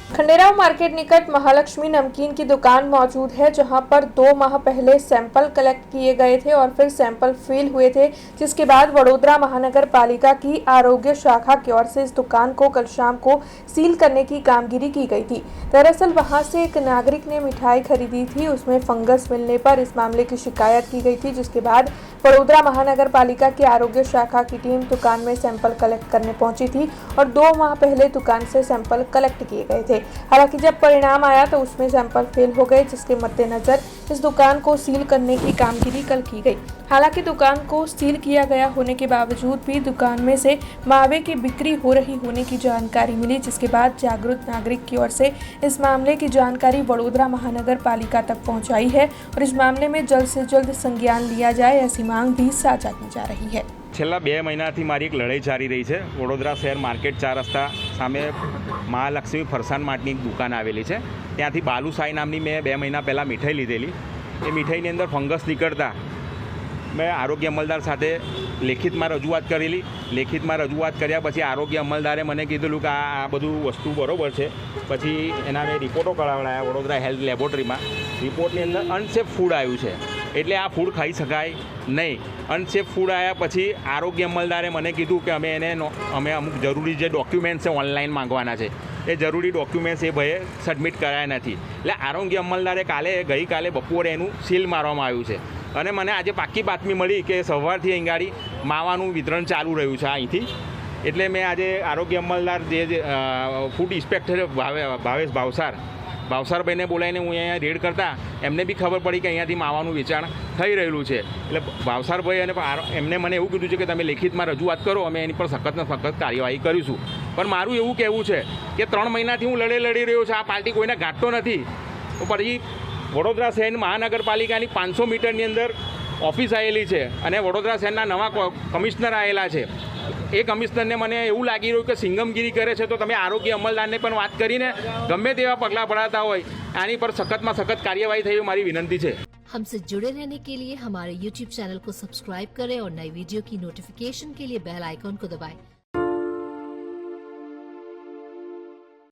Khanderao market निकट महालक्ष्मी नमकीन की दुकान मौजूद है, जहां पर 2 माह पहले सैंपल कलेक्ट किए गए थे और फिर सैंपल फेल हुए थे, जिसके बाद वडोदरा महानगर पालिका की आरोग्य शाखा की ओर से इस दुकान को कल शाम को सील करने की कामगिरी की गई थी। दरअसल वहां से एक नागरिक ने मिठाई खरीदी थी, उसमें फंगस मिलने पर इस मामले की शिकायत की गई थी, जिसके बाद वडोदरा महानगर पालिका की आरोग्य शाखा की टीम दुकान में सैंपल कलेक्ट करने पहुंची थी और 2 माह पहले दुकान से सैंपल कलेक्ट किए गए थे। हालांकि जब परिणाम आया तो उसमें सैंपल फेल हो गए, जिसके मद्देनजर इस दुकान को सील करने की कामगिरी कल की गई। हालांकि दुकान को सील किया गया होने के बावजूद भी दुकान में से मावे की बिक्री हो रही होने की जानकारी मिली, जिसके बाद जागरूक नागरिक की ओर से इस मामले की जानकारी वडोदरा महानगर पालिका तक पहुंचाई है और इस मामले में जल्द से जल्द संज्ञान लिया जाए, ऐसी मांग भी साझा की जा रही है। છેલ્લા 2 મહિનાથી મારી એક લડાઈ ચાલી રહી છે। વડોદરા શહેર માર્કેટ 4 રસ્તા સામે મહાલક્ષ્મી ફરસાણ માર્ટની એક દુકાન આવેલી છે। ત્યાંથી બાલુસાઈ નામની મેં 2 મહિના પહેલાં મીઠાઈ લીધેલી। એ મીઠાઈની અંદર ફંગસ નીકળતા મેં આરોગ્ય અમલદાર સાથે લેખિતમાં રજૂઆત કરેલી। લેખિતમાં રજૂઆત કર્યા પછી આરોગ્ય અમલદારે મને કીધેલું કે આ બધું વસ્તુ બરાબર છે। પછી એના મેં રિપોર્ટો કરાવડાયા વડોદરા હેલ્થ લેબોરેટરીમાં। રિપોર્ટની અંદર અનસેફ ફૂડ આવ્યું છે, એટલે આ ફૂડ ખાઈ શકાય નહીં। અનસેફ ફૂડ આવ્યા પછી આરોગ્ય અમલદારે મને કીધું કે અમે અમુક જરૂરી જે ડોક્યુમેન્ટ્સ છે ઓનલાઈન માંગવાના છે, એ જરૂરી ડોક્યુમેન્ટ્સ એ ભાઈએ સબમિટ કરાયા નથી। એટલે આરોગ્ય અમલદારે ગઈકાલે બપોરે એનું સીલ મારવામાં આવ્યું છે અને મને આજે પાક્કી બાતમી મળી કે સવારથી અહીં ગાડી માવાનું વિતરણ ચાલુ રહ્યું છે અહીંથી। એટલે મેં આજે આરોગ્ય અમલદાર જે ફૂડ ઇન્સ્પેક્ટર ભાવેશ ભાવસારભાઈને બોલાવીને હું અહીંયા રેડ કરતા એમને બી ખબર પડી કે અહીંયાથી માવાનું વેચાણ થઈ રહેલું છે। એટલે ભાવસારભાઈ અને એમને મને એવું કીધું છે કે તમે લેખિતમાં રજૂઆત કરો, અમે એની પર સખતને સખત કાર્યવાહી કરીશું। પણ મારું એવું કહેવું છે કે 3 મહિનાથી હું લડી રહ્યો છું, આ પાર્ટી કોઈને ગાંઠતો નથી। પછી વડોદરા શહેર મહાનગરપાલિકાની 500 મીટરની અંદર ઓફિસ આવેલી છે અને વડોદરા શહેરના નવા કમિશનર આવેલા છે। એ કમિશનરને મને એવું લાગી રહ્યું કે સિંગમગીરી કરે છે, તો તમે આરોગ્ય અમલદારને પણ વાત કરીને ગમે તેવા પગલાં ભરાતા હોય આની પર સખતમાં સખત કાર્યવાહી થઈ મારી વિનંતી છે। हमसे जुड़े रहने के लिए हमारे YouTube चैनल को सब्सक्राइब करें और नई वीडियो की नोटिफिकेशन के लिए बेल आइकॉन को दबाएं।